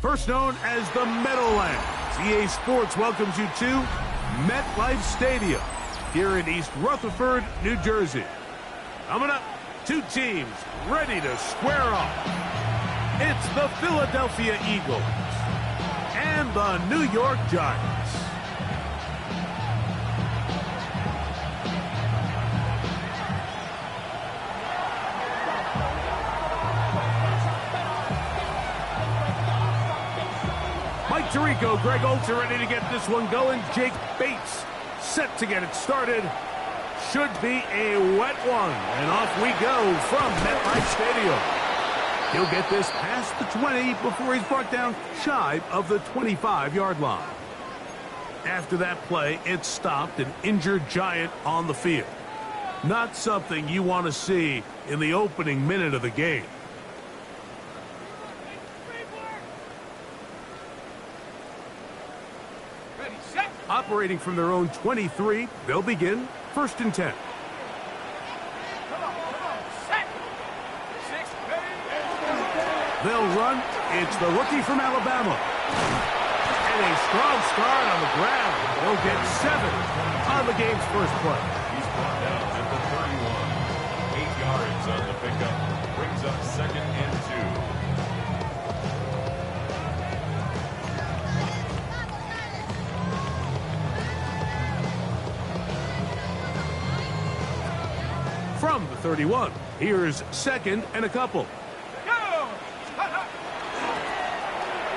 first known as the Meadowlands. EA Sports welcomes you to MetLife Stadium here in East Rutherford, New Jersey. Coming up, two teams ready to square off. It's the Philadelphia Eagles and the New York Giants. Mike Tirico, Greg Olsen ready to get this one going. Jake Bates set to get it started. Should be a wet one. And off we go from MetLife Stadium. He'll get this past the 20 before he's brought down shy of the 25-yard line. After that play, it stopped an injured Giant on the field. Not something you want to see in the opening minute of the game. Operating from their own 23, they'll begin 1st and 10. They'll run. It's the rookie from Alabama. And a strong start on the ground. They'll get 7 on the game's first play. He's brought down at the 31. 8 yards on the pickup. Brings up 2nd and 2. From the 31, here's 2nd and a couple.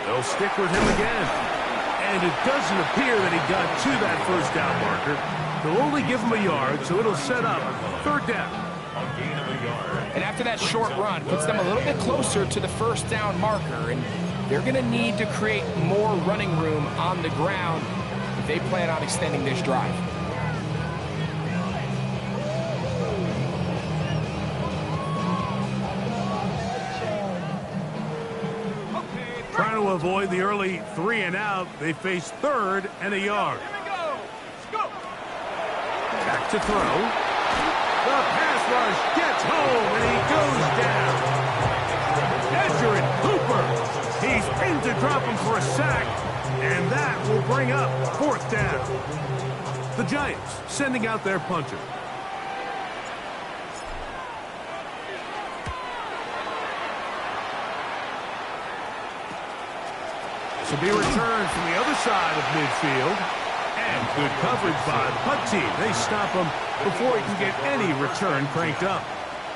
They'll stick with him again. And it doesn't appear that he got to that first down marker. They'll only give him a yard, so it'll set up 3rd down. A gain of a yard. And after that short run, puts them a little bit closer to the first down marker. And they're going to need to create more running room on the ground if they plan on extending this drive. Trying to avoid the early 3 and out, they face 3rd and a yard. Back to throw. The pass rush gets home, and he goes down. Edgerrin Cooper. He's pinned to drop him for a sack, and that will bring up 4th down. The Giants sending out their punter. To be returned from the other side of midfield. And good coverage by the punt team. They stop him before he can get any return cranked up.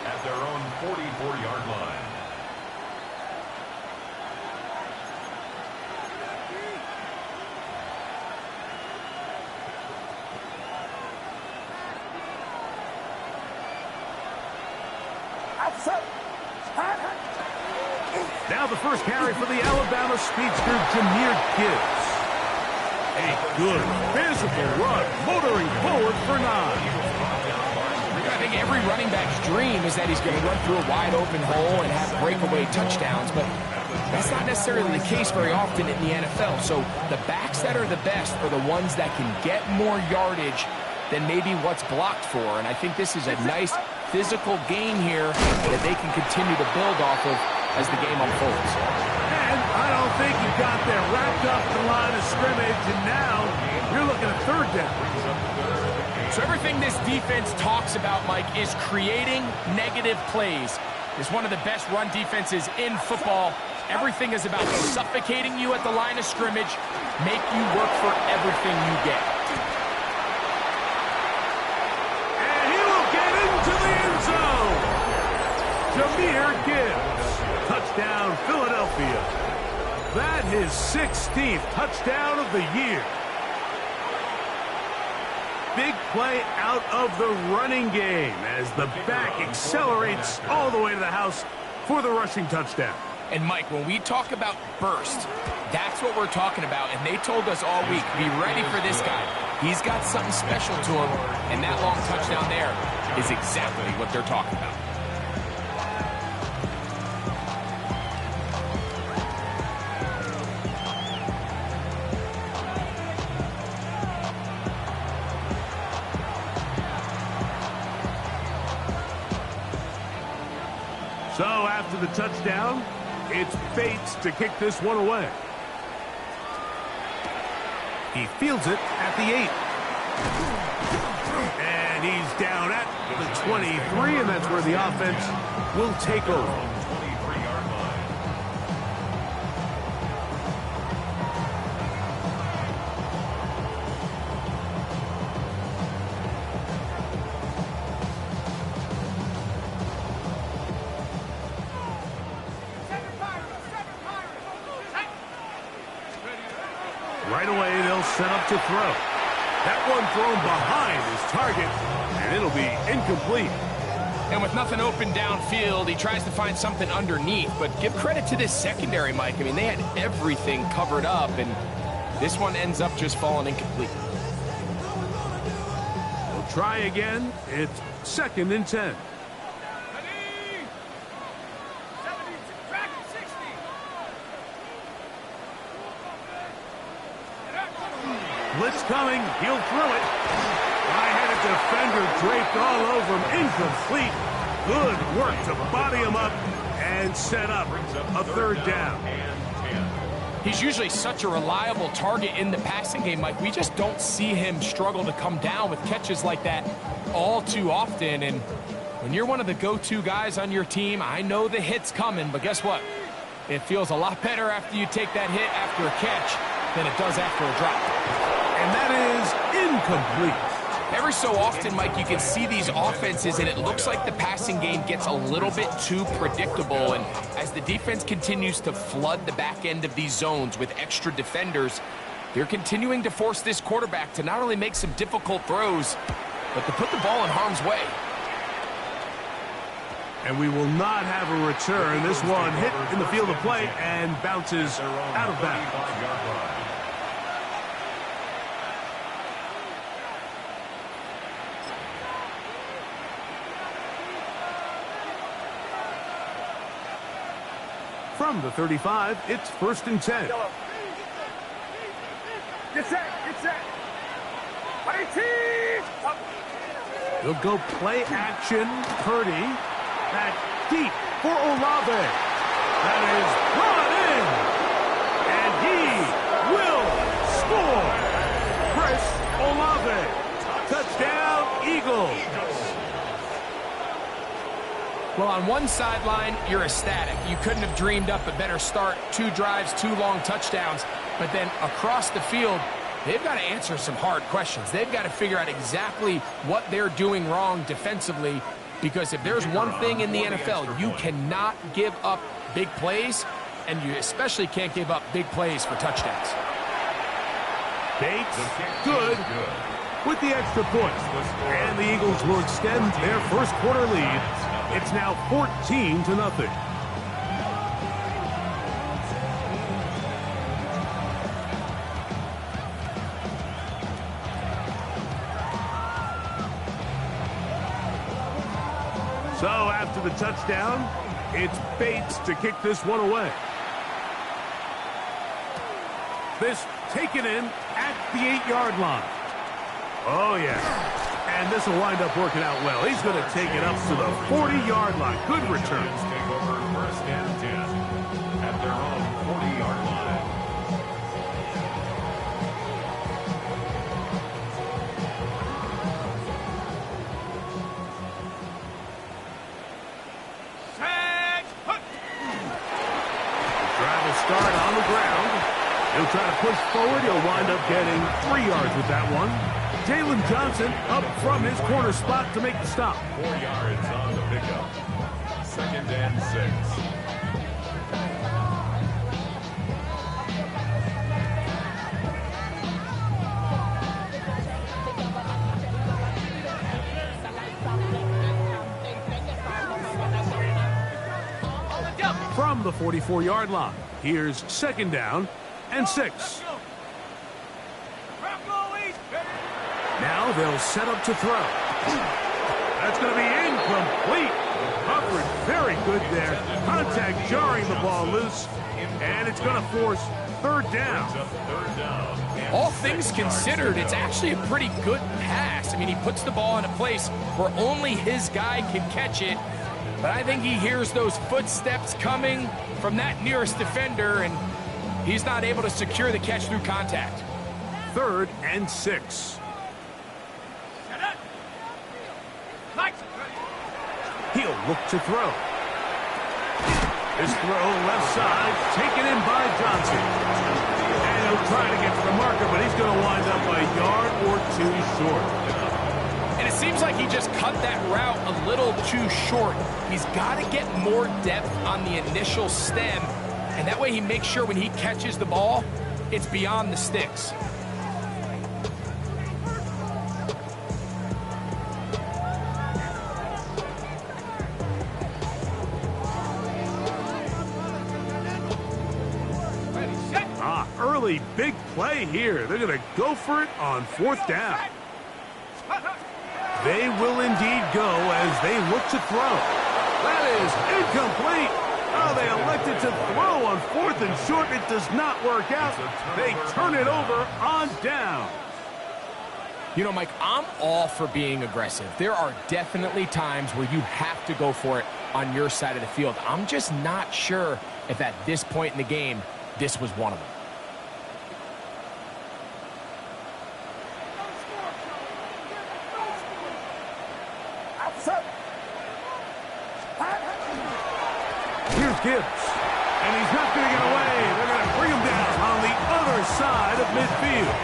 At their own 44-yard line. Now the first carry for the Alabama speedster, Jahmyr Gibbs. A good physical run, motoring forward for 9. I think every running back's dream is that he's going to run through a wide open hole and have breakaway touchdowns, but that's not necessarily the case very often in the NFL. So the backs that are the best are the ones that can get more yardage than maybe what's blocked for. And I think this is a nice physical gain here that they can continue to build off of as the game unfolds. And I don't think he got there wrapped up the line of scrimmage, and now you're looking at 3rd down. So everything this defense talks about, Mike, is creating negative plays. It's one of the best run defenses in football. Everything is about suffocating you at the line of scrimmage, make you work for everything you get. And he will get into the end zone. Jahmyr Gibbs. Touchdown, Philadelphia. That his 16th touchdown of the year. Big play out of the running game as the back accelerates all the way to the house for the rushing touchdown. And, Mike, when we talk about burst, that's what we're talking about. And they told us all week, be ready for this guy. He's got something special to him, and that long touchdown there is exactly what they're talking about. So after the touchdown, it's Bates to kick this one away. He fields it at the 8. And he's down at the 23, and that's where the offense will take over. 23-yard line. Right away, they'll set up to throw. That one thrown behind his target, and it'll be incomplete. And with nothing open downfield, he tries to find something underneath. But give credit to this secondary, Mike. I mean, they had everything covered up, and this one ends up just falling incomplete. They'll try again. It's 2nd and 10. Blitz coming. He'll throw it. High-headed defender draped all over him. Incomplete. Good work to body him up and set up a 3rd down. He's usually such a reliable target in the passing game, Mike. We just don't see him struggle to come down with catches like that all too often. And when you're one of the go-to guys on your team, I know the hit's coming, but guess what? It feels a lot better after you take that hit after a catch than it does after a drop. And that is incomplete. Every so often, Mike, you can see these offenses, and it looks like the passing game gets a little bit too predictable. And as the defense continues to flood the back end of these zones with extra defenders, they're continuing to force this quarterback to not only make some difficult throws, but to put the ball in harm's way. And we will not have a return. This one hit in the field of play and bounces out of bounds. From the 35, it's 1st and 10. Get set, get set. He'll go play action. Purdy. Back deep for Olave. That is brought in. And he will score. Chris Olave. Touchdown, Eagles. Well, on one sideline, you're ecstatic. You couldn't have dreamed up a better start. 2 drives, 2 long touchdowns. But then across the field, they've got to answer some hard questions. They've got to figure out exactly what they're doing wrong defensively. Because if there's one thing in the NFL, you cannot give up big plays, and you especially can't give up big plays for touchdowns. Bates, good, with the extra point. And the Eagles will extend their first quarter lead. It's now 14-0. So after the touchdown, it's Bates to kick this one away. This taken in at the 8-yard line. Oh, yeah. And this will wind up working out well. He's going to take it up to the 40-yard line. Good return. Take over 1st and 10 at their own 40-yard line. Drive will start on the ground. He'll try to push forward. He'll wind up getting 3 yards with that one. Jalen Johnson up from his corner spot to make the stop. 4 yards on the pickup. 2nd and 6. From the 44-yard line, here's 2nd down and 6. Now they'll set up to throw. That's going to be incomplete. Coverage very good there. Contact jarring the ball loose. And it's going to force 3rd down. All things considered, it's actually a pretty good pass. I mean, he puts the ball in a place where only his guy can catch it. But I think he hears those footsteps coming from that nearest defender, and he's not able to secure the catch through contact. 3rd and 6. He'll look to throw. His throw left side, taken in by Johnson. And he'll try to get to the marker, but he's going to wind up a yard or 2 short. And it seems like he just cut that route a little too short. He's got to get more depth on the initial stem, and that way he makes sure when he catches the ball, it's beyond the sticks. Early big play here. They're going to go for it on 4th down. They will indeed go as they look to throw. That is incomplete. Oh, they elected to throw on 4th and short. It does not work out. They turn it over on down. You know, Mike, I'm all for being aggressive. There are definitely times where you have to go for it on your side of the field. I'm just not sure if at this point in the game, this was one of them. Here's Gibbs, and he's not going to get away. They're going to bring him down on the other side of midfield.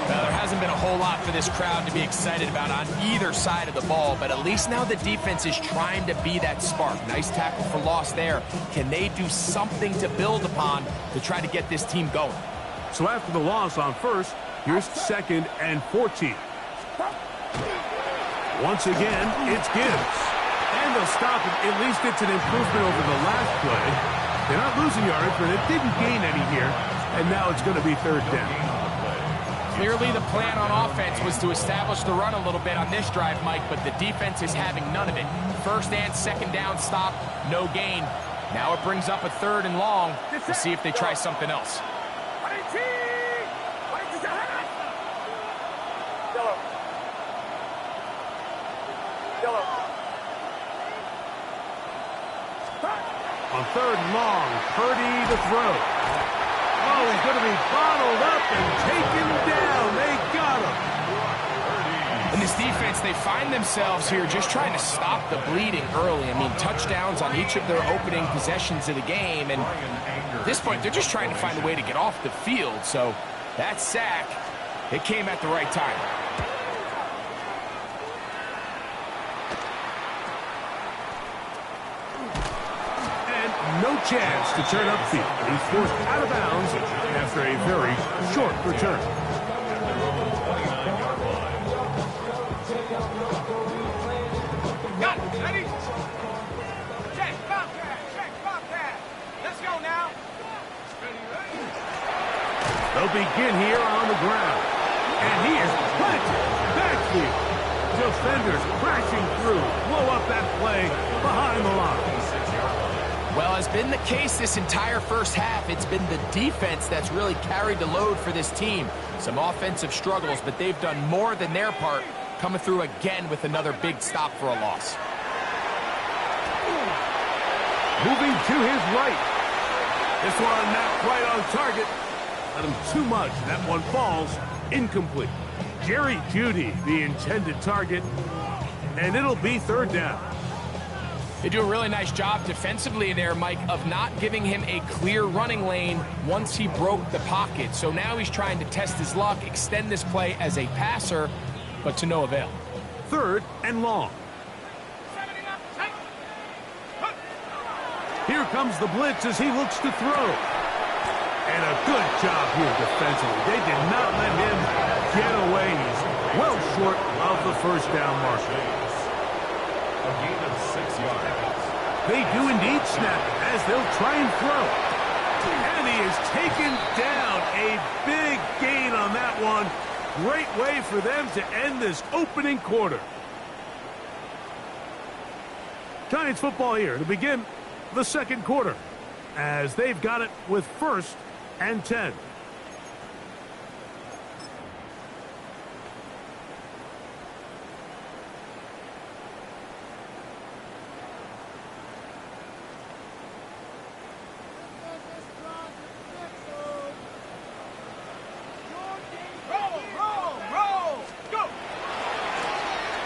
Well, there hasn't been a whole lot for this crowd to be excited about on either side of the ball, but at least now the defense is trying to be that spark. Nice tackle for loss there. Can they do something to build upon to try to get this team going? So after the loss on 1st, here's 2nd and 14. Once again, it's Gibbs. And they'll stop it. At least it's an improvement over the last play. They're not losing yardage, but it didn't gain any here. And now it's going to be 3rd down. Clearly the plan on offense was to establish the run a little bit on this drive, Mike, but the defense is having none of it. 1st and 2nd down stop, no gain. Now it brings up a 3rd and long. We'll see if they try something else. On 3rd and long, Purdy to throw. Oh, he's going to be bottled up and taken down. They got him. In this defense, they find themselves here just trying to stop the bleeding early. I mean, touchdowns on each of their opening possessions of the game. And at this point, they're just trying to find a way to get off the field. So that sack, it came at the right time. No chance to turn upfield. He's forced out of bounds after a very short return. Got it. Ready? Check. Bobcat. Let's go now. Ready. They'll begin here on the ground. And he is planted. Backfield. Defenders crashing through. Blow up that play behind the line. Well, as been the case this entire first half, it's been the defense that's really carried the load for this team. Some offensive struggles, but they've done more than their part, coming through again with another big stop for a loss. Moving to his right. This one not quite on target. Let him too much. That one falls incomplete. Jerry Jeudy, the intended target, and it'll be 3rd down. They do a really nice job defensively there, Mike, of not giving him a clear running lane once he broke the pocket. So now he's trying to test his luck, extend this play as a passer, but to no avail. 3rd and long. Here comes the blitz as he looks to throw. And a good job here defensively. They did not let him get away. He's well short of the 1st down marker. A gain of 6 yards. They do indeed snap it as they'll try and throw. And he is taken down. A big gain on that one. Great way for them to end this opening quarter. Giants football here to begin the 2nd quarter as they've got it with 1st and 10.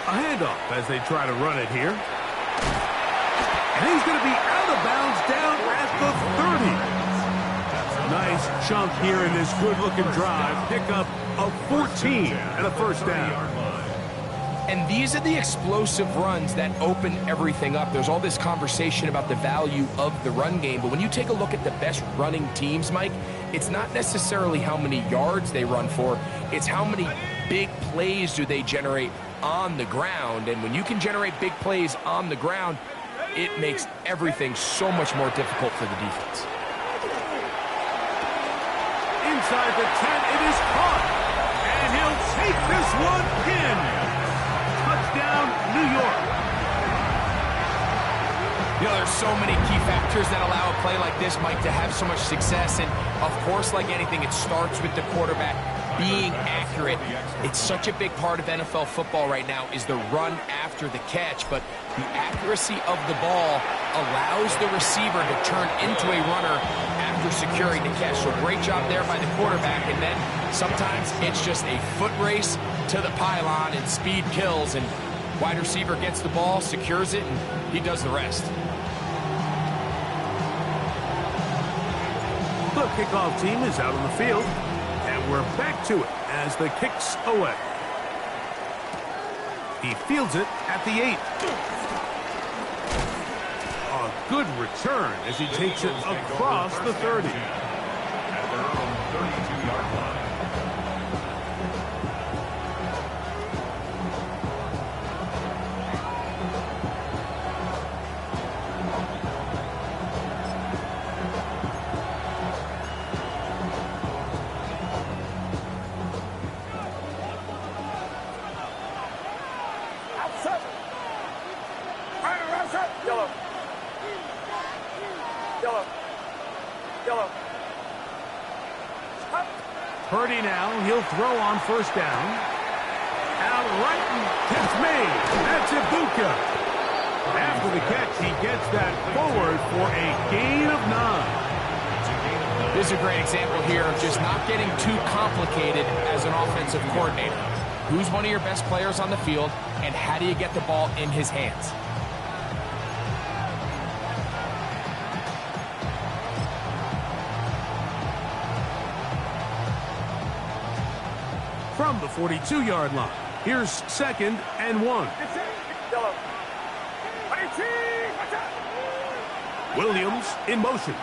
A handoff as they try to run it here. And he's going to be out of bounds down at the 30. Nice chunk here in this good-looking drive. Pick up of 14 and a first down. And these are the explosive runs that open everything up. There's all this conversation about the value of the run game, but when you take a look at the best running teams, Mike, it's not necessarily how many yards they run for, it's how many big plays do they generate on the ground. And when you can generate big plays on the ground, it makes everything so much more difficult for the defense. Inside the 10, it is caught. And he'll take this one in. Touchdown, New York. You know, there's so many key factors that allow a play like this, Mike, to have so much success. And, of course, like anything, it starts with the quarterback being accurate. It's such a big part of NFL football right now is the run after the catch. But the accuracy of the ball allows the receiver to turn into a runner after securing the catch. So great job there by the quarterback. And then sometimes it's just a foot race to the pylon and speed kills. And wide receiver gets the ball, secures it, and he does the rest. The kickoff team is out on the field, and we're back to it as the kick's away. He fields it at the 8. A good return as he takes it across the 30. At their own 32-yard line. Purdy now, he'll throw on first down. Out right, and catch made. That's Ibuka. After the catch, he gets that forward for a gain of 9. This is a great example here of just not getting too complicated as an offensive coordinator. Who's one of your best players on the field, and how do you get the ball in his hands? From the 42-yard line, here's 2nd and 1. Williams in motion.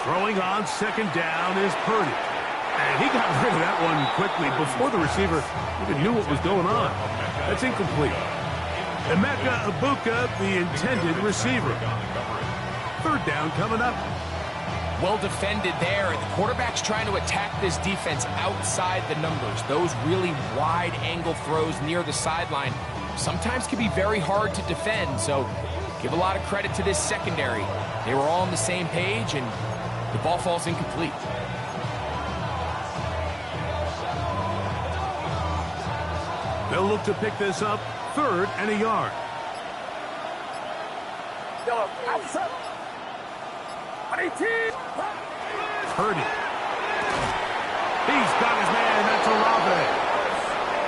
Throwing on 2nd down is Purdy. And he got rid of that one quickly before the receiver even knew what was going on. That's incomplete. Emeka Ibuka, the intended receiver. 3rd down coming up. Well defended there. The quarterback's trying to attack this defense outside the numbers. Those really wide angle throws near the sideline sometimes can be very hard to defend. So give a lot of credit to this secondary. They were all on the same page, and the ball falls incomplete. They'll look to pick this up 3rd and a yard. Purdy. He's got his man. That's Olave.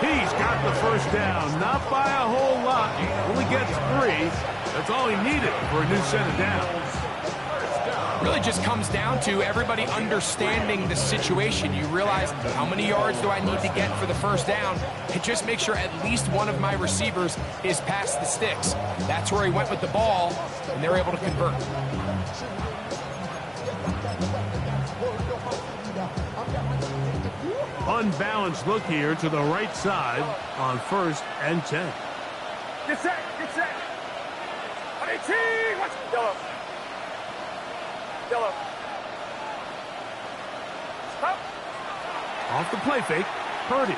He's got the first down. Not by a whole lot. Only gets 3. That's all he needed for a new set of downs. Really just comes down to everybody understanding the situation. You realize, how many yards do I need to get for the first down? And just make sure at least one of my receivers is past the sticks. That's where he went with the ball, and they're able to convert. Unbalanced look here to the right side on 1st and 10. Get set, get set. Watch yellow. Yellow. Stop. Off the play fake, Purdy.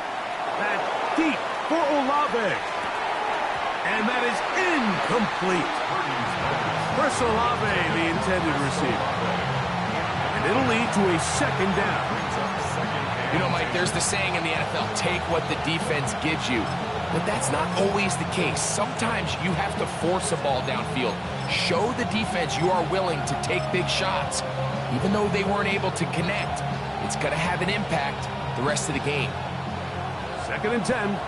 That deep for Olave. And that is incomplete. Chris Olave, the intended receiver. And it'll lead to a 2nd down. You know, Mike, there's the saying in the NFL, take what the defense gives you. But that's not always the case. Sometimes you have to force a ball downfield. Show the defense you are willing to take big shots. Even though they weren't able to connect, it's going to have an impact the rest of the game. 2nd and 10.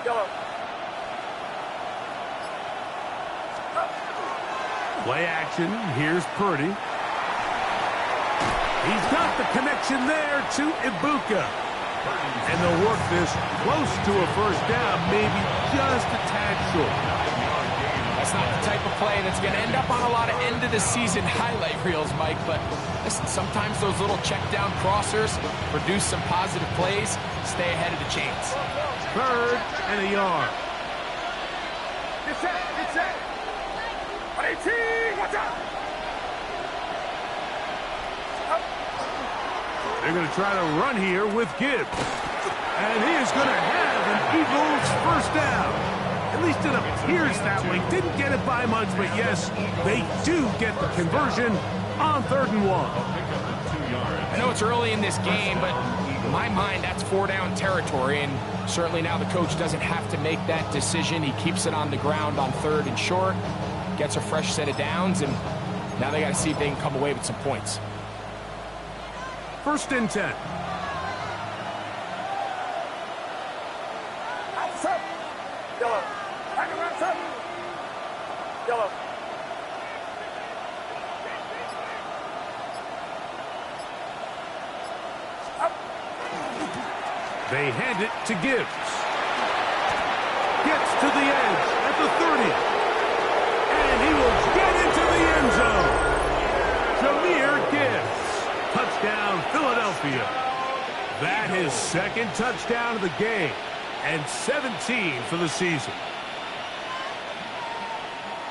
Yellow. Play action. Here's Purdy. He's got the connection there to Ibuka. And they'll work this close to a first down, maybe just a tad short. That's not the type of play that's going to end up on a lot of end-of-the-season highlight reels, Mike. But listen, sometimes those little check-down crossers produce some positive plays. Stay ahead of the chains. 3rd and a yard. Get set. Get set. 18. Watch out. They're going to try to run here with Gibbs. And he is going to have an Eagles first down. At least it appears that way. Didn't get it by much, but yes, they do get the conversion on 3rd and 1. I know it's early in this game, but in my mind, that's 4-down territory. And certainly now the coach doesn't have to make that decision. He keeps it on the ground on 3rd and short, gets a fresh set of downs, and now they got to see if they can come away with some points. 1st and 10. Outside. Yellow. Back around, son. Yellow. Up. They hand it to Gibbs. Gets to the edge at the 30. And he will get into the end zone. Jahmyr Gibbs. Touchdown, Philadelphia. That his 2nd touchdown of the game and 17 for the season.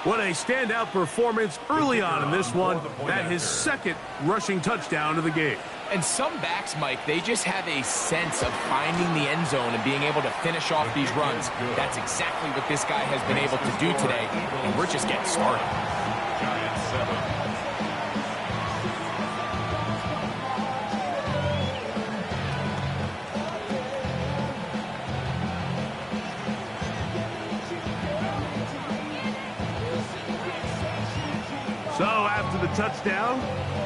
What a standout performance early on in this one. That his 2nd rushing touchdown of the game. And some backs, Mike, they just have a sense of finding the end zone and being able to finish off these runs. That's exactly what this guy has been able to do today, and we're just getting started. Giants 7. So after the touchdown,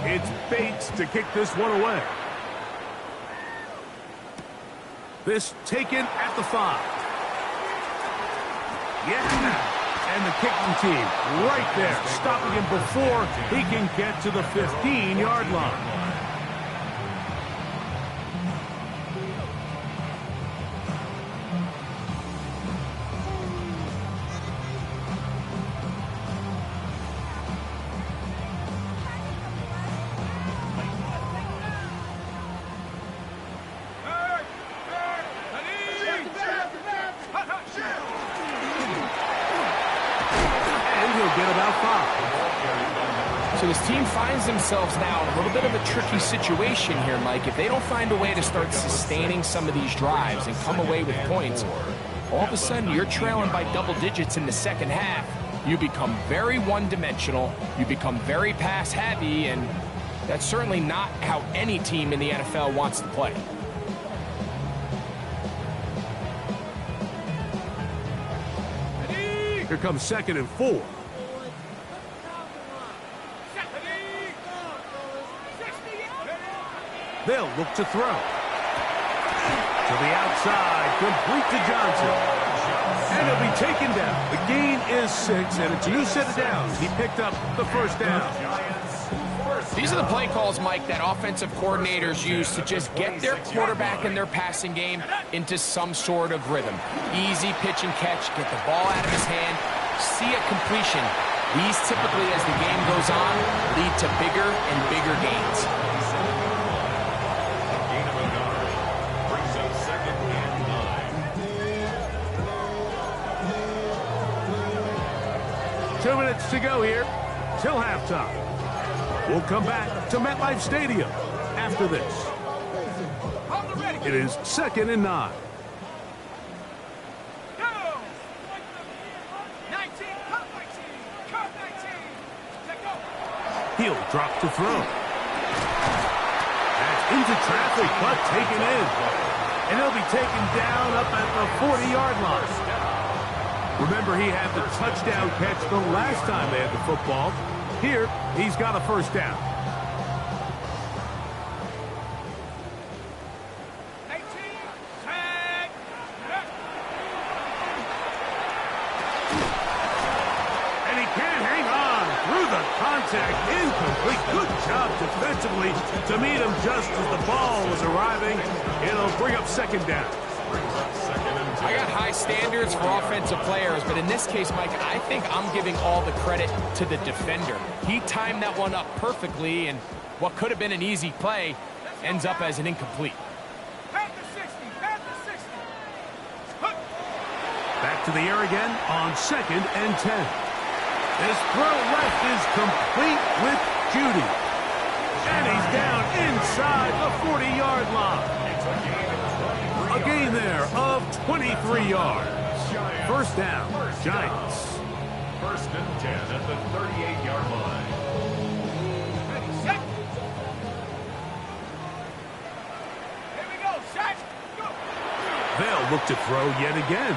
it's Bates to kick this one away. This taken at the 5. Yeah, and the kicking team right there, stopping him before he can get to the 15-yard line. Get about 5. So this team finds themselves now in a little bit of a tricky situation here, Mike. If they don't find a way to start sustaining some of these drives and come away with points, all of a sudden you're trailing by double digits in the 2nd half. You become very one-dimensional. You become very pass-heavy, and that's certainly not how any team in the NFL wants to play. Here comes 2nd and 4. They'll look to throw. To the outside, complete to Johnson. And he'll be taken down. The gain is 6, and it's a new set of downs. He picked up the first down. These are the play calls, Mike, that offensive coordinators use to just get their quarterback and their passing game into some sort of rhythm. Easy pitch and catch, get the ball out of his hand, see a completion. These typically, as the game goes on, lead to bigger and bigger gains. Gain of a yard. Brings up 2nd and 9. 2 minutes to go here till halftime. We'll come back to MetLife Stadium after this. It is 2nd and 9. He'll drop to throw. That's into traffic, but taken in. And he'll be taken down up at the 40-yard line. Remember, he had the touchdown catch the last time they had the football. Here, he's got a first down. the contact, incomplete. Good job defensively to meet him just as the ball was arriving. It'll bring up second down. I got high standards for offensive players, but in this case, Mike, I think I'm giving all the credit to the defender. He timed that one up perfectly, and what could have been an easy play ends up as an incomplete. Back to the air again on 2nd and 10. His throw left is complete with Judy. And he's down inside the 40-yard line. A gain there of 23 yards. First down, Giants. 1st and 10 at the 38-yard line. Here we go, set, go. They'll look to throw yet again.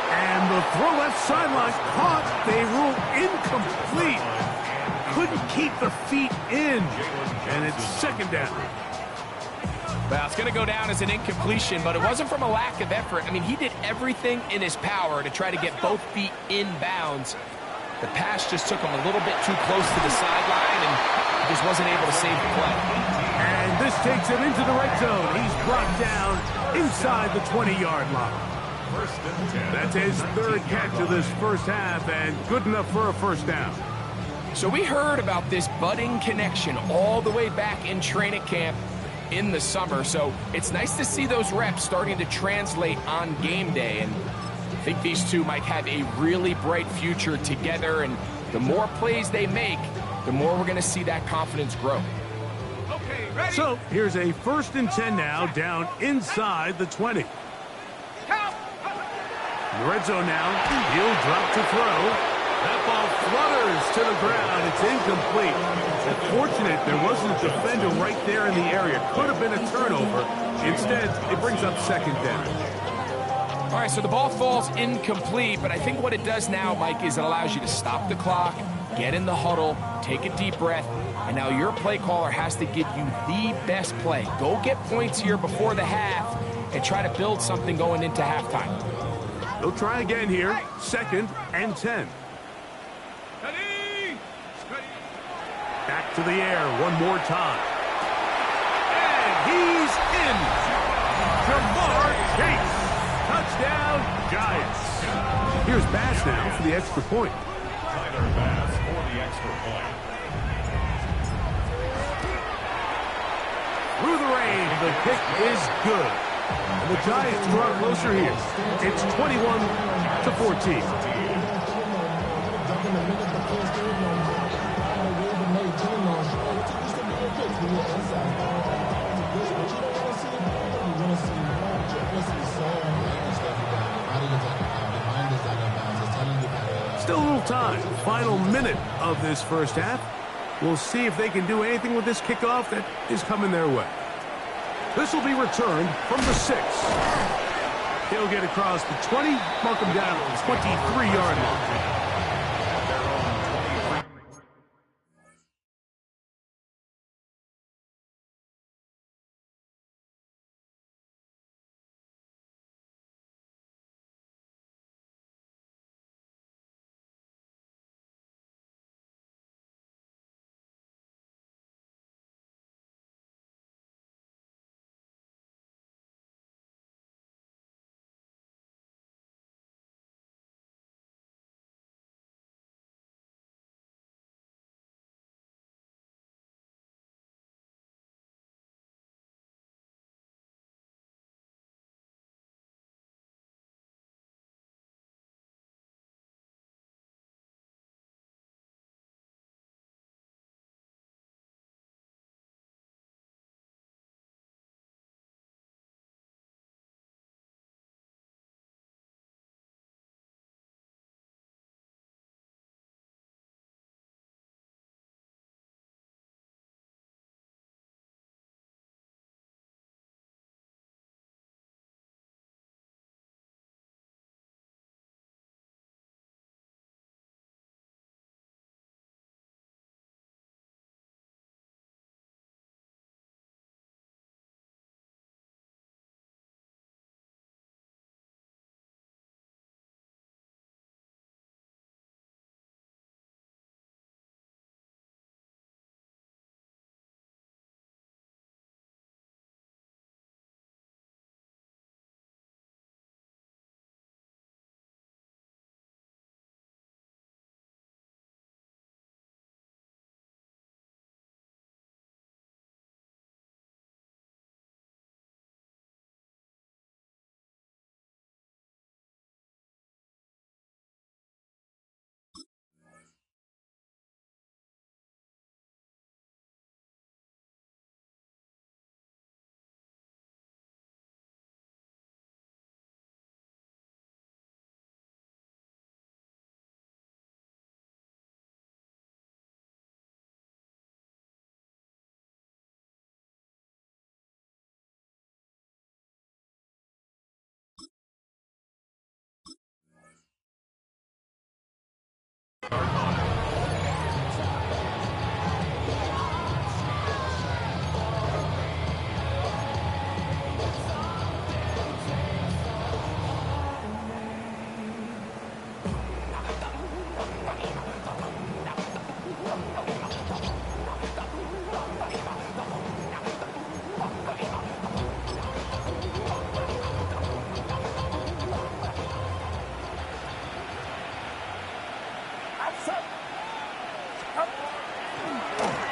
And the throw left sideline caught. They rule incomplete. Couldn't keep the feet in. And it's second down. Well, it's going to go down as an incompletion, but it wasn't from a lack of effort. I mean, he did everything in his power to try to get both feet in bounds. The pass just took him a little bit too close to the sideline, and he just wasn't able to save the play. And this takes him into the red zone. He's brought down inside the 20-yard line. 1st and 10. That's his third catch of this first half, and good enough for a first down. So we heard about this budding connection all the way back in training camp in the summer. So it's nice to see those reps starting to translate on game day. And I think these two might have a really bright future together. And the more plays they make, the more we're going to see that confidence grow. Okay, ready? So here's a 1st and 10 now, down inside the 20. Count. In the red zone now, he'll drop to throw. That ball flutters to the ground. It's incomplete. Unfortunate there wasn't a defender right there in the area. Could have been a turnover. Instead, it brings up second down. All right, so the ball falls incomplete, but I think what it does now, Mike, is it allows you to stop the clock, get in the huddle, take a deep breath, and now your play caller has to give you the best play. Go get points here before the half and try to build something going into halftime. They'll try again here. 2nd and 10. Ready. Ready. Back to the air one more time. And he's in. Jamar Chase. Touchdown, Giants. Here's Bass now for the extra point. Tyler Bass for the extra point. Through the rain, the kick is good. And the Giants draw closer here. It's 21-14. Still a little time. Final minute of this first half. We'll see if they can do anything with this kickoff that is coming their way. This will be returned from the 6. He'll get across the 20, mark him down at the 23-yard line.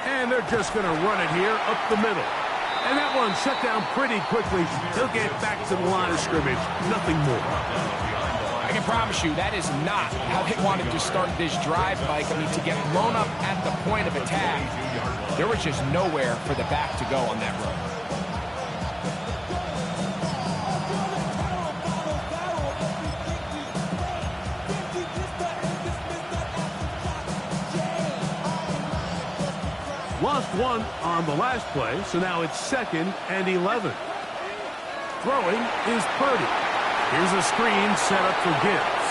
And they're just going to run it here up the middle. And that one shut down pretty quickly. He'll get back to the line of scrimmage. Nothing more. I can promise you that is not how they wanted to start this drive, Mike. I mean, to get blown up at the point of attack, there was just nowhere for the back to go on that run. Lost one on the last play, so now it's 2nd and 11. Throwing is Purdy. Here's a screen set up for Gibbs.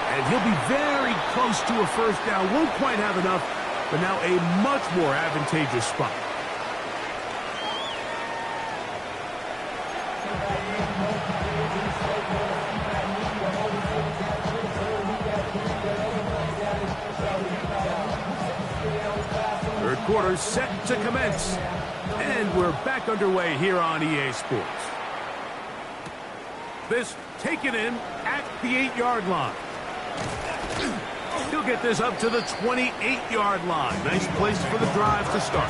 And he'll be very close to a first down. Won't quite have enough, but now a much more advantageous spot. Third quarter set to commence. And we're back underway here on EA Sports. This taken in at the 8-yard line. He'll get this up to the 28-yard line. Nice place for the drive to start.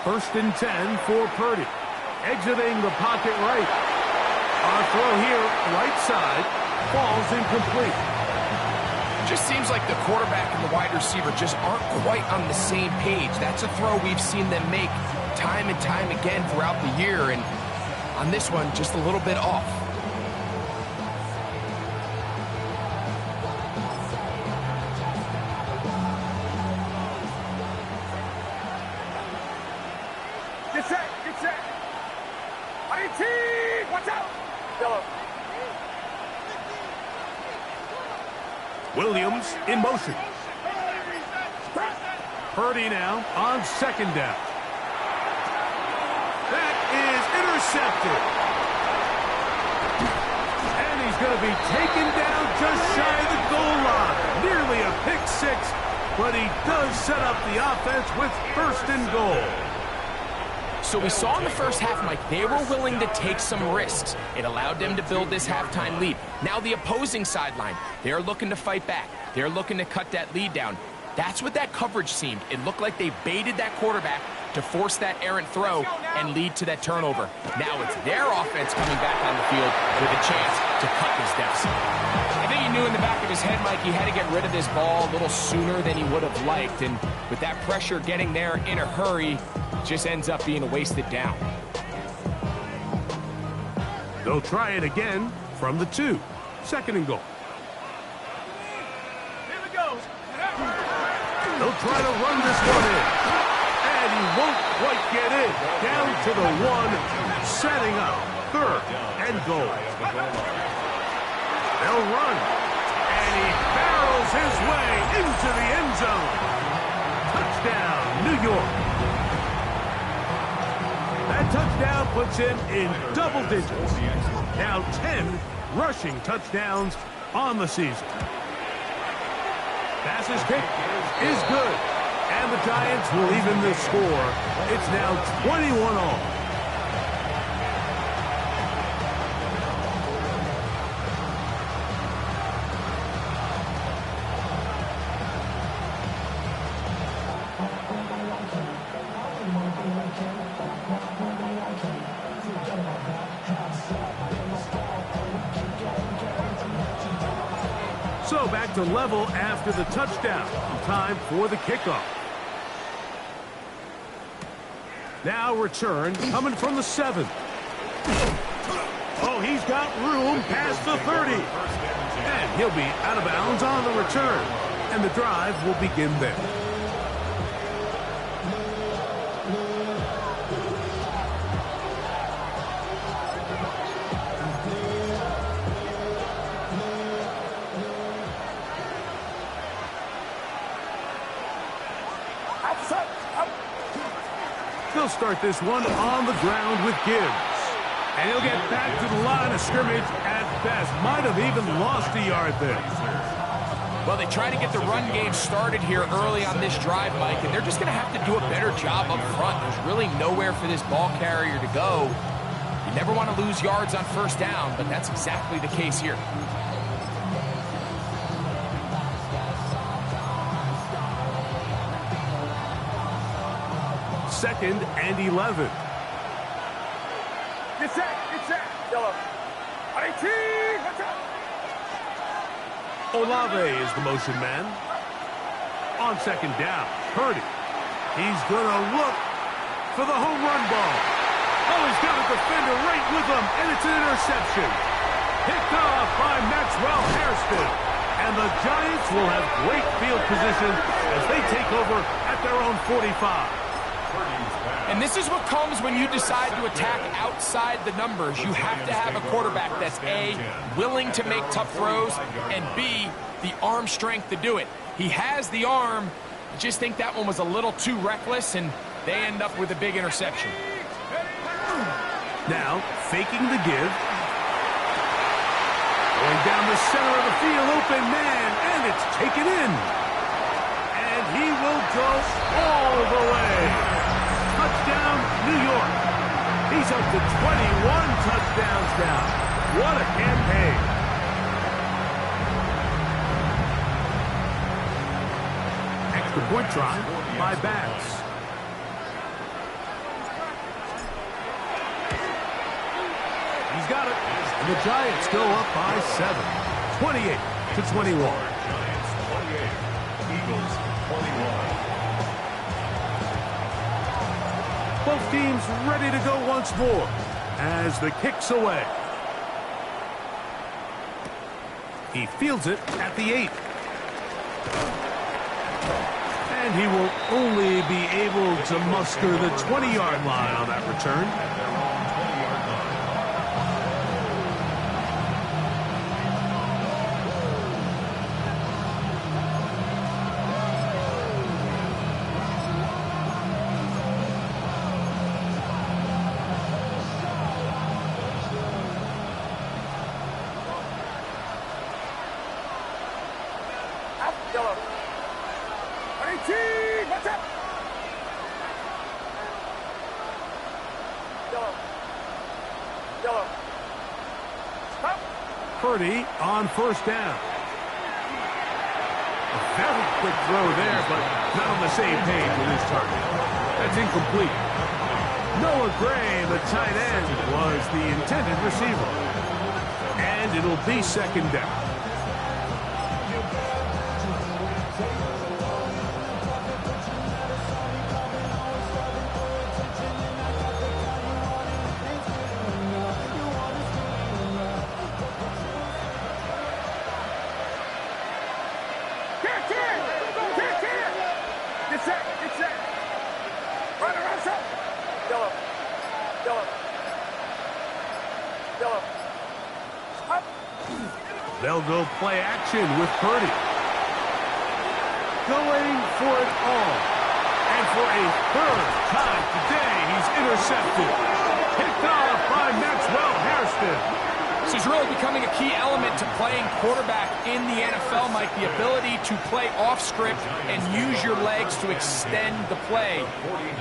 First and 10 for Purdy. Exiting the pocket right. On throw here, right side, falls incomplete. Just seems like the quarterback and the wide receiver just aren't quite on the same page. That's a throw we've seen them make time and time again throughout the year, and on this one, just a little bit off. Get set, get set. INT, watch out. Williams in motion. Purdy now on 2nd down. That is intercepted. And he's going to be taken down just shy of the goal line. Nearly a pick six, but he does set up the offense with 1st and goal. So we saw in the first half, Mike, they were willing to take some risks. It allowed them to build this halftime lead. Now the opposing sideline, they're looking to fight back. They're looking to cut that lead down. That's what that coverage seemed. It looked like they baited that quarterback to force that errant throw and lead to that turnover. Now it's their offense coming back on the field with a chance to cut this deficit. I think he knew in the back of his head, Mike, he had to get rid of this ball a little sooner than he would have liked. And with that pressure getting there in a hurry, just ends up being a wasted down. They'll try it again from the 2. 2nd and goal. Here we go. They'll try to run this one in. And he won't quite get in. Down to the 1, setting up 3rd and goal. They'll run. And he barrels his way into the end zone. Touchdown, New York. That touchdown puts him in double digits. Now 10 rushing touchdowns on the season. Pass kick is good. And the Giants will even the score. It's now 21 all. So back to level after the touchdown. Time for the kickoff. Now return coming from the 7. Oh, he's got room past the 30. And he'll be out of bounds on the return. And the drive will begin there. They'll start this one on the ground with Gibbs. And he'll get back to the line of scrimmage at best. Might have even lost a yard there. Well, they try to get the run game started here early on this drive, Mike, and they're just going to have to do a better job up front. There's really nowhere for this ball carrier to go. You never want to lose yards on first down, but that's exactly the case here. Second and 11. Get set. Yellow. 18. Watch out. Olave is the motion man. On second down, Purdy. He's going to look for the home run ball. Oh, he's got a defender right with him, and it's an interception. Picked off by Maxwell Hairston. And the Giants will have great field position as they take over at their own 45. And this is what comes when you decide to attack outside the numbers. You have to have a quarterback that's A, willing to make tough throws, and B, the arm strength to do it. He has the arm. I just think that one was a little too reckless, and they end up with a big interception. Now, faking the give. Going down the center of the field, open man, and it's taken in. And he will go all the way. Touchdown, New York. He's up to 21 touchdowns now. What a campaign. Extra point try by Bass. He's got it. And the Giants go up by 7. 28-21. Giants 28. Eagles 21. Both teams ready to go once more as the kick's away. He fields it at the 8. And he will only be able to muster the 20-yard line on that return. At their own 20-yard line. Yellow. 18. Watch out. Yellow. Stop. Purdy on first down. A very quick throw there, but not on the same page with his target. That's incomplete. Noah Gray, the tight end, was the intended receiver. And it'll be second down. Get set. Right around set. Yellow. Up. They'll go play action with Purdy. Going for it all. And for a third time today, he's intercepted. Picked off by Maxwell Hairston. This is really becoming a key element to playing quarterback in the NFL, Mike, the ability to play off script and use your legs to extend the play.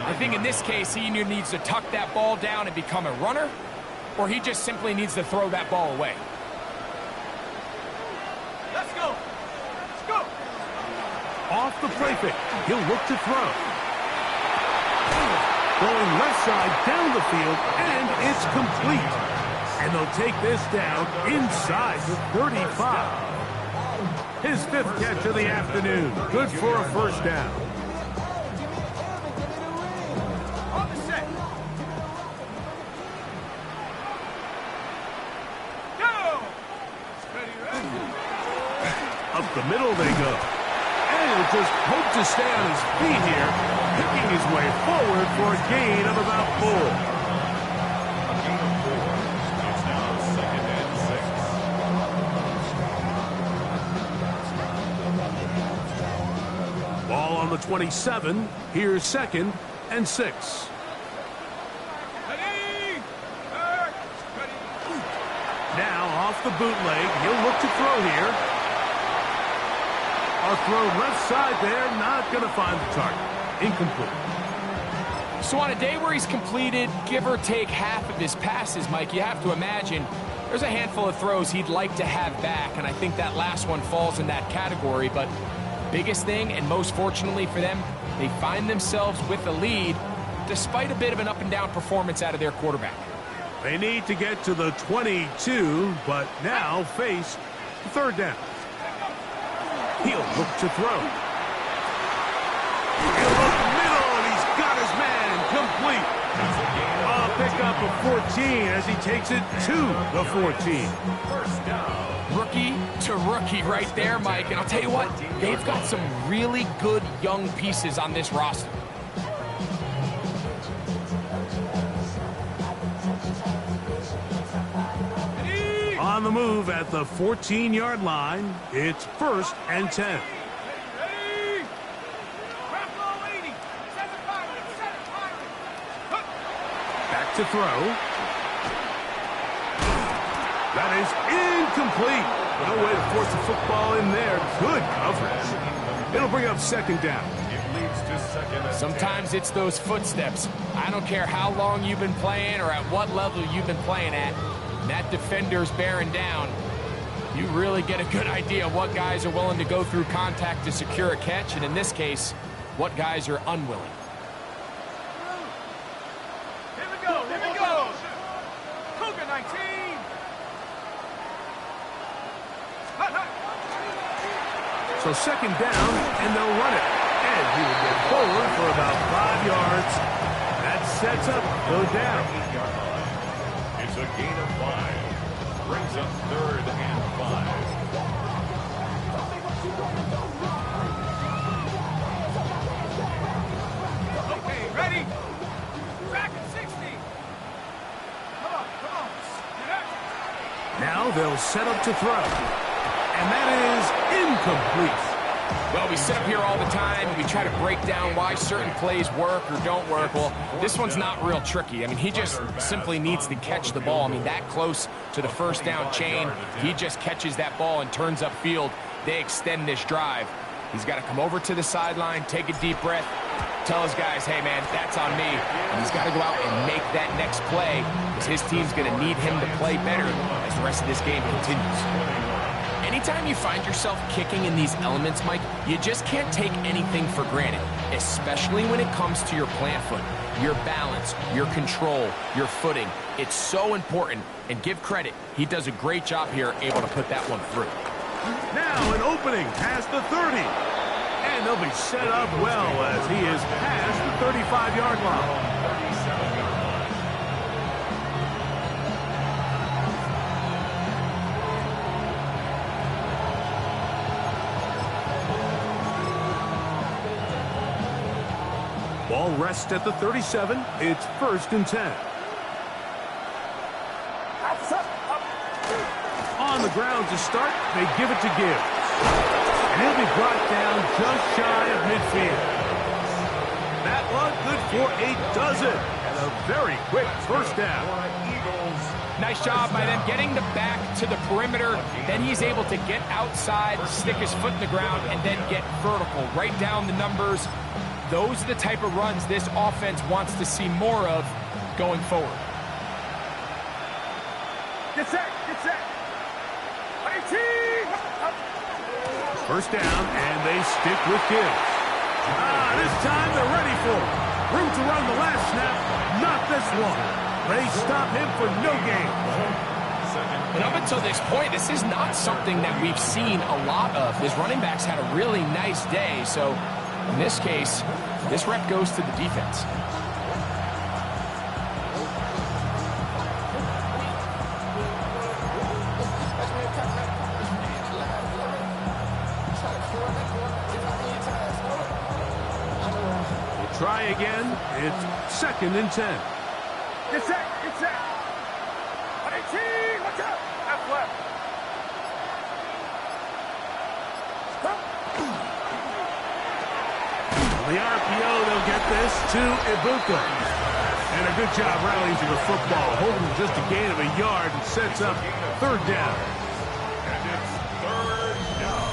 I think in this case, he either needs to tuck that ball down and become a runner, or he just simply needs to throw that ball away. Let's go. Off the play fake, he'll look to throw. Going left side down the field, and it's complete. And they'll take this down inside the 35. His 5th catch of the afternoon. Good for a first down. On the set. the middle they go. And he'll just hope to stay on his feet here, picking his way forward for a gain of about 4. A gain of 4. It's now 2nd and 6. Ball on the 27. Here's 2nd and 6. Now off the bootleg, he'll look to throw here. A throw left side there, not going to find the target. Incomplete. So on a day where he's completed, give or take half of his passes, Mike, you have to imagine there's a handful of throws he'd like to have back, and I think that last one falls in that category. But biggest thing, and most fortunately for them, they find themselves with the lead despite a bit of an up-and-down performance out of their quarterback. They need to get to the 22, but now face 3rd down. He'll look to throw. He'll look middle, and he's got his man complete. A pickup of 14 as he takes it to the 14. First down. Rookie to rookie right there, Mike. And I'll tell you what, they've got some really good young pieces on this roster. On the move at the 14-yard line, it's 1st and 10. Back to throw. That is incomplete. No way to force the football in there. Good coverage. It'll bring up 2nd down. It leads to 2nd and Sometimes it's those footsteps. I don't care how long you've been playing or at what level you've been playing at. That defender's bearing down. You really get a good idea of what guys are willing to go through contact to secure a catch, and in this case, what guys are unwilling. Here we go, here we go. Cougar 19. So 2nd down, and they'll run it. And he will get forward for about 5 yards. That sets up 3rd down. 8-yard line. It's a gain of 5. Brings up 3rd and 5. Okay, ready? Back at 60. Come on, come on. Get up. Now they'll set up to throw. And that is incomplete. Well, we sit up here all the time and we try to break down why certain plays work or don't work. Well, this one's not real tricky. I mean, he just simply needs to catch the ball. I mean, that close to the 1st down chain, he just catches that ball and turns upfield. They extend this drive. He's got to come over to the sideline, take a deep breath, tell his guys, hey, man, that's on me. And he's got to go out and make that next play because his team's going to need him to play better as the rest of this game continues. Anytime you find yourself kicking in these elements, Mike, you just can't take anything for granted, especially when it comes to your plant foot, your balance, your control, your footing. It's so important, and give credit. He does a great job here able to put that one through. Now an opening past the 30. And they'll be set up well as he is past the 35-yard line. Ball rests at the 37. It's 1st and 10. On the ground to start, they give it to Gibbs. And he'll be brought down just shy of midfield. That one good for a dozen. And a very quick 1st down. Nice job by them getting the back to the perimeter. Then he's able to get outside, stick his foot in the ground, and then get vertical. Right down the numbers. Those are the type of runs this offense wants to see more of going forward. Get set, get set. 18. 1st down, and they stick with Gibbs. This time they're ready for it. Room to run the last snap, not this one. They stop him for no gain. And up until this point, this is not something that we've seen a lot of. His running backs had a really nice day, so in this case, this rep goes to the defense. play again. It's 2nd and 10. Get set, get set. 18, watch out. Left, left. On the RPO, they'll get this to Ibuka. And a good job rallying to the football, holding just a gain of a yard and sets up 3rd down. And it's 3rd down.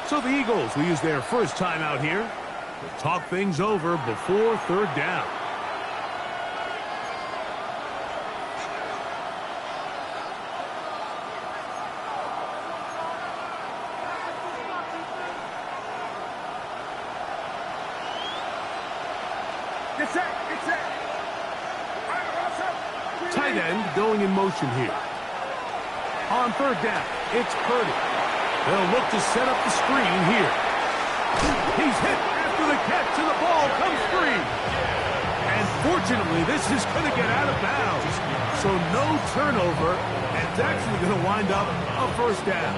So the Eagles will use their first time out here to talk things over before 3rd down. Get set, get set. Tight end going in motion here. On 3rd down, it's Purdy. They'll look to set up the screen here. He's hit after the catch, and the ball comes free. And fortunately, this is going to get out of bounds. So no turnover, and it's actually going to wind up a 1st down.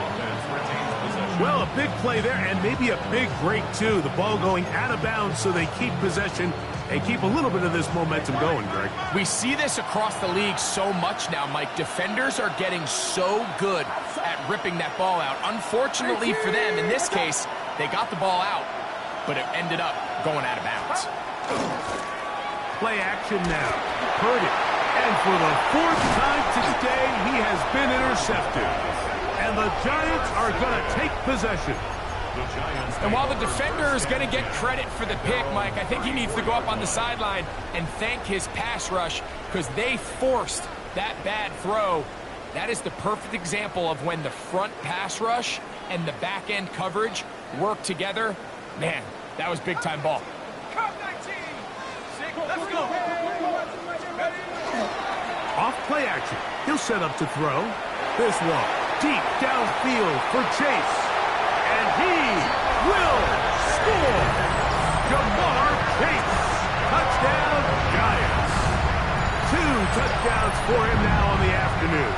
Well, a big play there, and maybe a big break, too. The ball going out of bounds so they keep possession and keep a little bit of this momentum going, Greg. We see this across the league so much now, Mike. Defenders are getting so good at ripping that ball out. Unfortunately for them, in this case, they got the ball out, but it ended up going out of bounds. Play action now. Purdy. And for the 4th time today, he has been intercepted. And the Giants are going to take possession. And while the defender is going to get credit for the pick, Mike, I think he needs to go up on the sideline and thank his pass rush because they forced that bad throw. That is the perfect example of when the front pass rush and the back end coverage work together. Man, that was big-time ball. Come 19. Let's go. Off play action. He'll set up to throw. This one deep downfield for Chase. And he will score. Jamar Chase. Touchdown, Giants. 2 touchdowns for him now on the afternoon.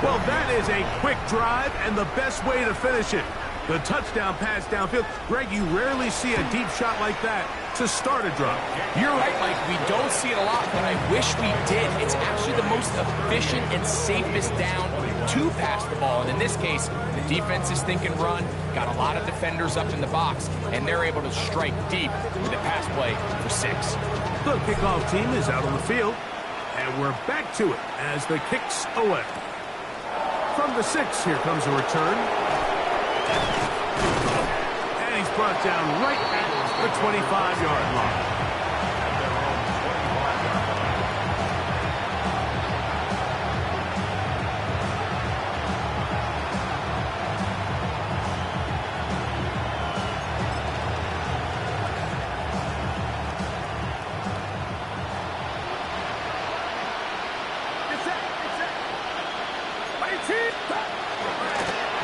Well, that is a quick drive and the best way to finish it. The touchdown pass downfield. Greg, you rarely see a deep shot like that to start a drive. You're right, Mike. We don't see it a lot, but I wish we did. It's actually the most efficient and safest down to pass the ball. And in this case, the defense is thinking run, got a lot of defenders up in the box, and they're able to strike deep with a pass play for 6. The kickoff team is out on the field, and we're back to it as the kick's away. From the 6, here comes a return. And he's brought down right at the 25-yard line.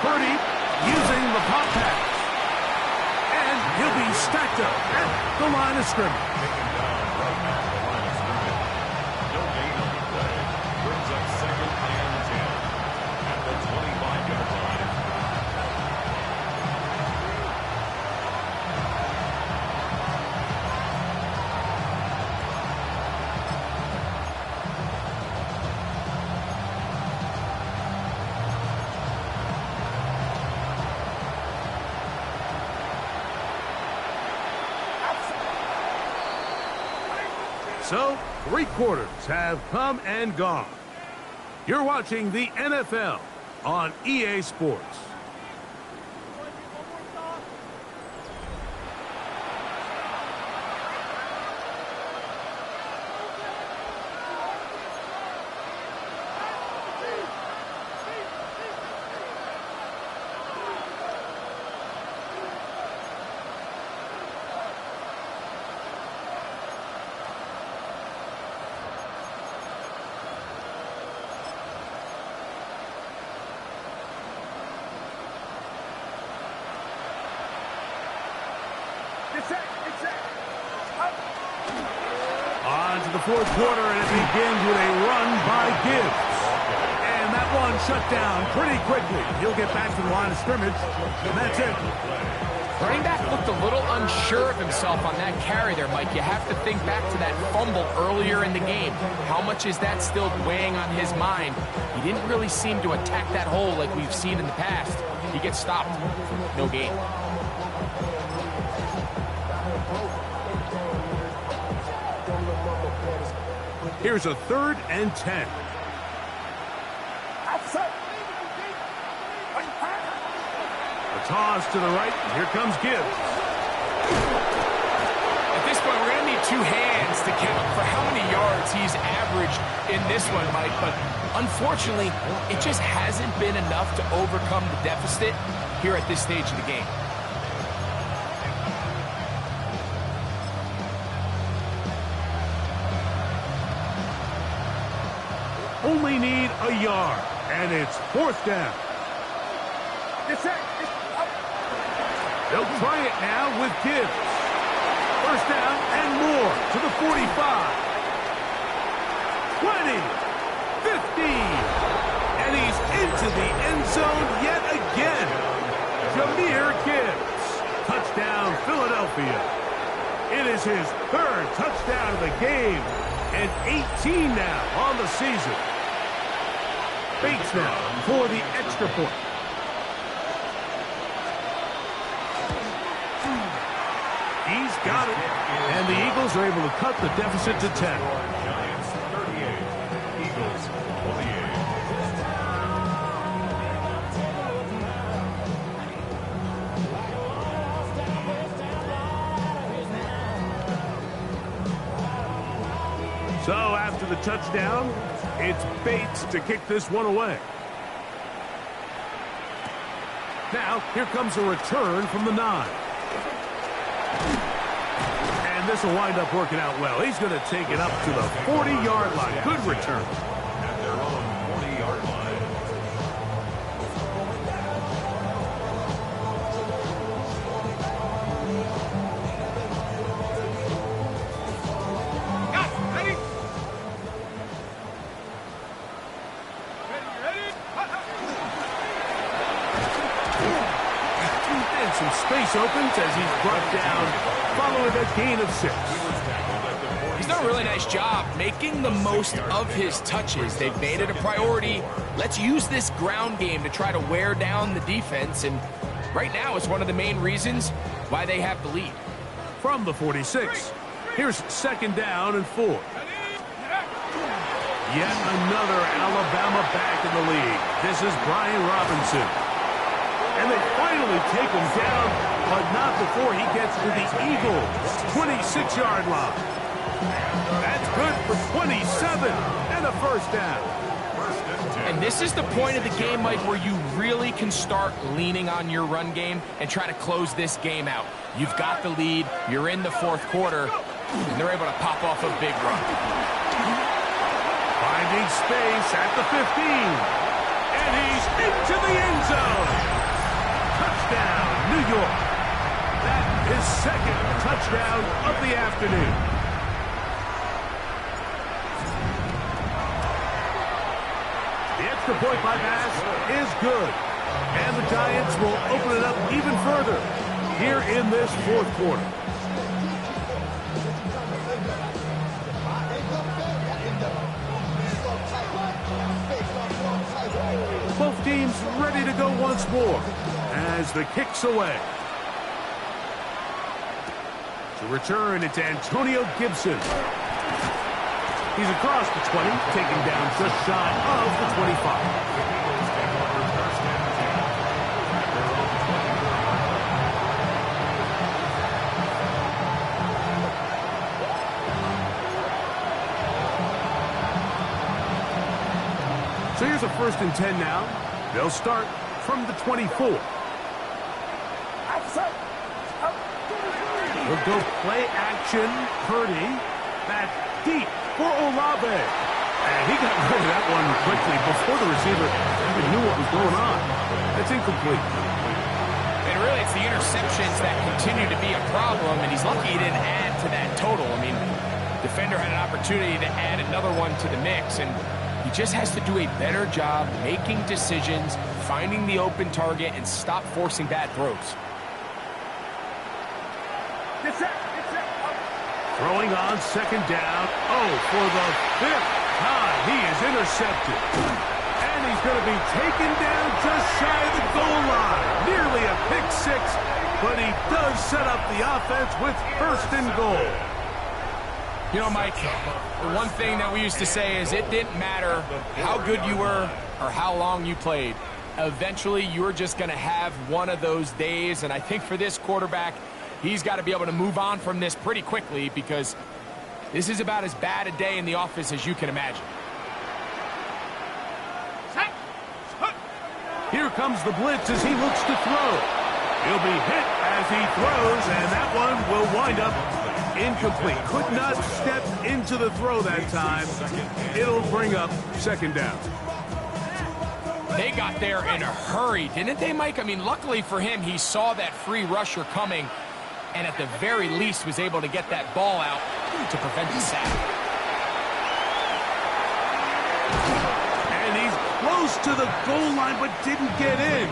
Purdy using the pop pass. And he'll be stacked up at the line of scrimmage. No gain on the play. Brings up 2nd and 10 at the 25-yard line. So, 3 quarters have come and gone. You're watching the NFL on EA Sports. On to the fourth quarter, and it begins with a run by Gibbs. And that one shut down pretty quickly. He'll get back to the line of scrimmage, and that's it. Running back looked a little unsure of himself on that carry there, Mike. You have to think back to that fumble earlier in the game. How much is that still weighing on his mind? He didn't really seem to attack that hole like we've seen in the past. He gets stopped. No gain. Here's a 3rd and 10. A toss to the right, and here comes Gibbs. At this point, we're going to need 2 hands to count for how many yards he's averaged in this one, Mike. But unfortunately, it just hasn't been enough to overcome the deficit here at this stage of the game. Only need a yard, and it's 4th down. They'll try it now with Gibbs. 1st down and more to the 45. 20, 15, and he's into the end zone yet again. Jahmyr Gibbs. Touchdown, Philadelphia. It is his 3rd touchdown of the game, and 18 now on the season. Bates now for the extra point. He's got it. And the Eagles are able to cut the deficit to 10. Giants 38, Eagles 28. So after the touchdown, it's Bates to kick this one away. Now, here comes a return from the 9. And this will wind up working out well. He's going to take it up to the 40-yard line. Good return. At their own 40-yard line. Some space opens as he's brought down following a gain of 6. He's done a really nice job making the most of his touches. They've made it a priority. Let's use this ground game to try to wear down the defense, and right now it's one of the main reasons why they have the lead. From the 46, here's 2nd down and 4. Yet another Alabama back in the league. This is Brian Robinson. And they finally take him down, but not before he gets to the Eagles' 26-yard line. That's good for 27 and a 1st down. And this is the point of the game, Mike, where you really can start leaning on your run game and try to close this game out. You've got the lead, you're in the 4th quarter, and they're able to pop off a big run. Finding space at the 15, and he's into the end zone. Touchdown, New York. That is 2nd touchdown of the afternoon. The extra point by pass is good. And the Giants will open it up even further here in this 4th quarter. Both teams ready to go once more as the kick's away. To return, it's Antonio Gibson. He's across the 20, taken down just shy of the 25. So here's a 1st and 10 now. They'll start from the 24. We'll go play action. Purdy back deep for Olave. And he got rid of that one quickly before the receiver even knew what was going on. That's incomplete. And really, it's the interceptions that continue to be a problem, and he's lucky he didn't add to that total. I mean, defender had an opportunity to add another one to the mix, and he just has to do a better job making decisions, finding the open target, and stop forcing bad throws. Throwing on second down. Oh, for the fifth time, he is intercepted. And he's going to be taken down just shy of the goal line. Nearly a pick six, but he does set up the offense with first and goal. You know, Mike, the one thing that we used to say is it didn't matter how good you were or how long you played. Eventually, you're just going to have one of those days, and I think for this quarterback, he's got to be able to move on from this pretty quickly because this is about as bad a day in the office as you can imagine. Here comes the blitz as he looks to throw. He'll be hit as he throws, and that one will wind up incomplete. Could not step into the throw that time. It'll bring up second down. They got there in a hurry, didn't they, Mike? I mean, luckily for him, he saw that free rusher coming, and at the very least was able to get that ball out to prevent the sack. And he's close to the goal line, but didn't get in.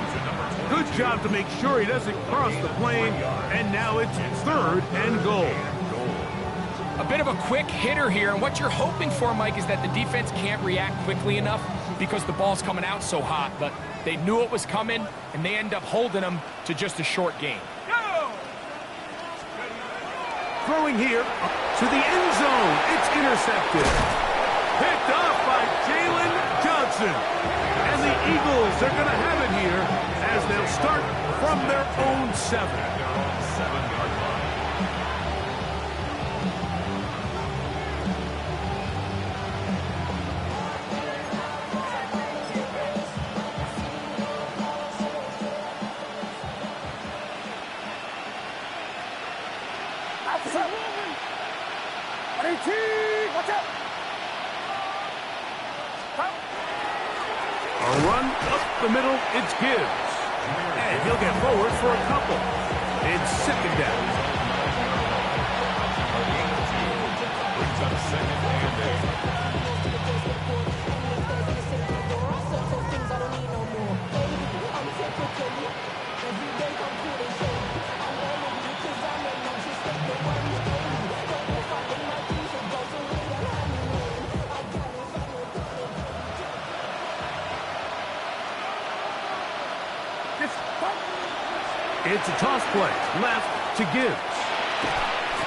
Good job to make sure he doesn't cross the plane, and now it's third and goal. A bit of a quick hitter here, and what you're hoping for, Mike, is that the defense can't react quickly enough because the ball's coming out so hot, but they knew it was coming, and they end up holding them to just a short gain. Throwing here to the end zone. It's intercepted. Picked off by Jalen Johnson. And the Eagles are going to have it here as they'll start from their own 7. Their own 7-yard line. A run up the middle, it's Gibbs. And he'll get forward for a couple. It's second down. Brings up second and 8. It's a toss play, left to Gibbs.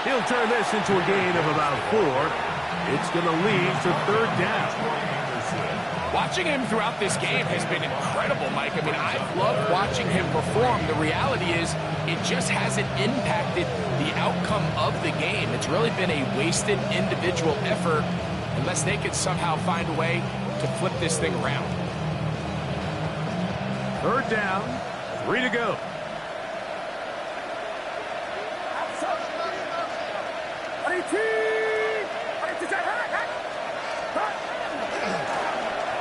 He'll turn this into a gain of about 4. It's going to lead to third down. Watching him throughout this game has been incredible, Mike. I mean, I've loved watching him perform. The reality is it just hasn't impacted the outcome of the game. It's really been a wasted individual effort unless they could somehow find a way to flip this thing around. Third down, 3 to go.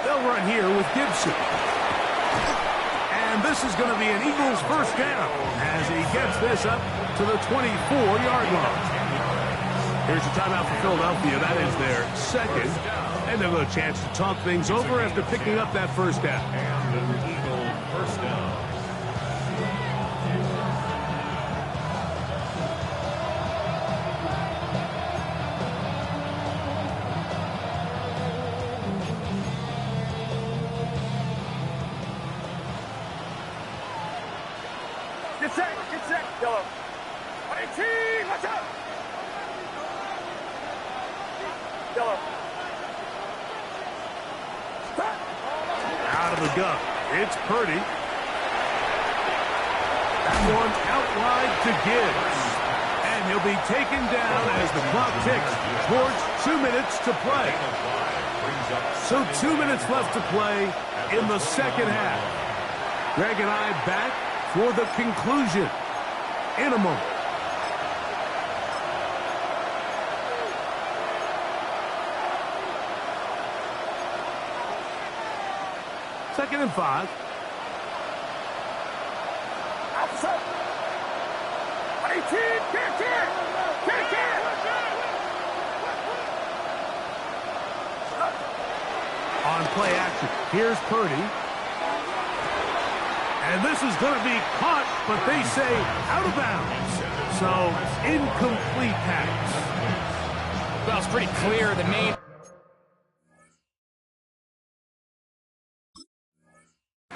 They'll run here with Gibson. And this is going to be an Eagles first down as he gets this up to the 24-yard line. Here's a timeout for Philadelphia. That is their second. And they'll have a chance to talk things over after picking up that first down. And an Eagle first down. Get set, Yellow. 18, watch out! Yellow. Out of the gun. It's Purdy. That one out wide to Gibbs. And he'll be taken down as the clock ticks towards 2 minutes to play. So 2 minutes left to play in the second half. Greg and I back for the conclusion in a moment. Second and 5. On play action, here's Purdy. And this is going to be caught, but they say out of bounds. So, incomplete pass. Well, it's pretty clear the main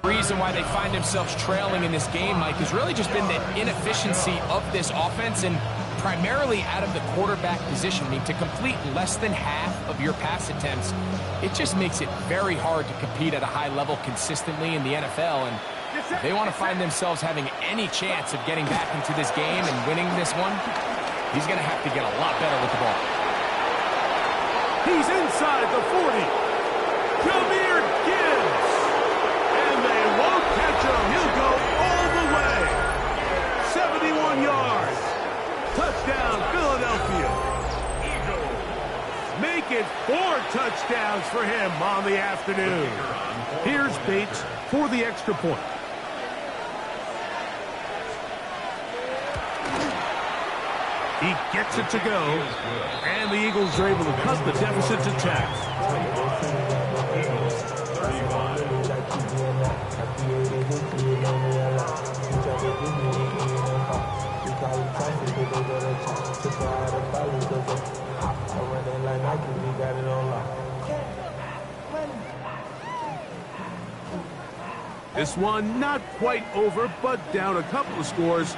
reason why they find themselves trailing in this game, Mike, has really just been the inefficiency of this offense and primarily out of the quarterback position. I mean, to complete less than half of your pass attempts, it just makes it very hard to compete at a high level consistently in the NFL. And if they want to find themselves having any chance of getting back into this game and winning this one, he's going to have to get a lot better with the ball. He's inside the 40. Jameer Gibbs. And they won't catch him. He'll go all the way. 71 yards. Touchdown, Philadelphia. Make it 4 touchdowns for him on the afternoon. Here's Bates for the extra point. He gets it to go, and the Eagles are able to cut the deficit to 10. This one not quite over, but down a couple of scores.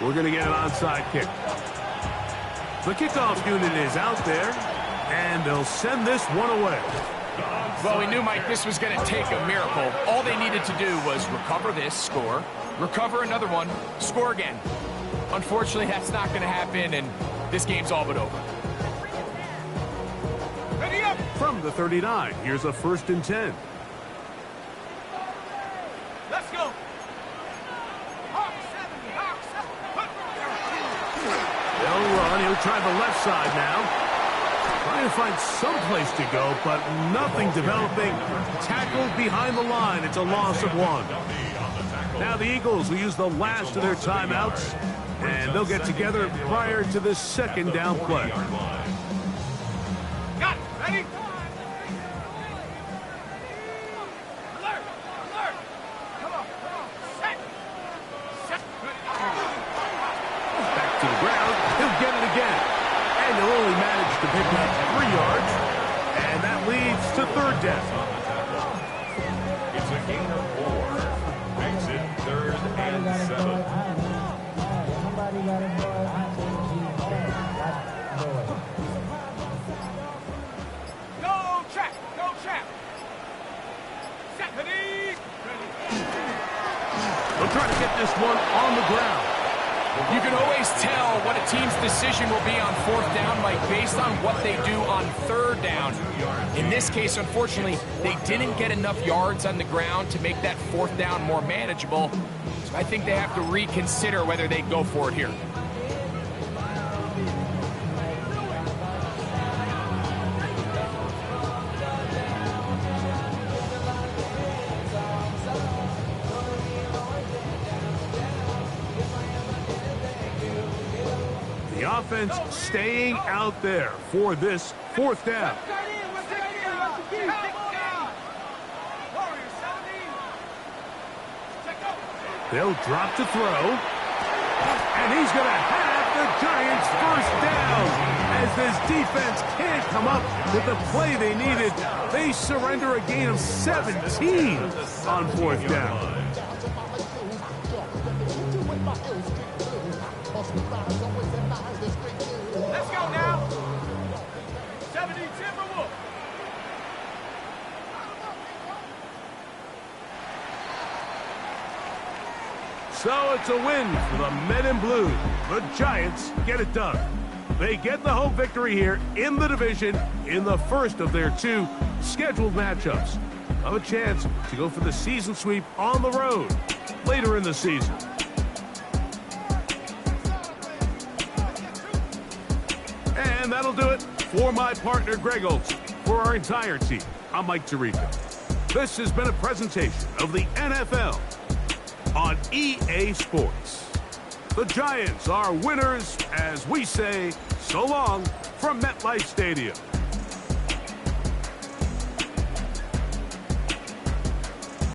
We're going to get an onside kick. The kickoff unit is out there, and they'll send this one away. Well, we knew, Mike, this was going to take a miracle. All they needed to do was recover this, score, recover another one, score again. Unfortunately, that's not going to happen, and this game's all but over. Ready up! From the 39, here's a 1st and 10. Let's go. They'll run. He'll try the left side now. Trying to find some place to go, but nothing developing. Tackled behind the line. It's a loss of 1. Now the Eagles will use the last of their timeouts, and they'll get together prior to the 2nd down play. Got it. Ready? Alert! Alert! Come on! Set! Set! Back to the ground. He'll get it again. And he'll only manage to pick up 3 yards. And that leads to 3rd down. It's a gain of 4. Makes it 3rd and 7. Go trap! Go trap! Set! Ready! They'll try to get this one on the ground. You can always tell what a team's decision will be on 4th down, Mike, based on what they do on 3rd down. In this case, unfortunately, they didn't get enough yards on the ground to make that 4th down more manageable. So I think they have to reconsider whether they go for it here. The offense staying out there for this 4th down. They'll drop to throw. And he's going to have the Giants' 1st down. As this defense can't come up with the play they needed, they surrender a gain of 17 on 4th down. Let's go now. 70 Timberwolves. So it's a win for the Men in Blue. The Giants get it done. They get the home victory here in the division in the first of their 2 scheduled matchups. Have a chance to go for the season sweep on the road later in the season. And that'll do it for my partner, Greg Olson. For our entire team, I'm Mike Tirico. This has been a presentation of the NFL on EA Sports. The Giants are winners as we say so long from MetLife Stadium.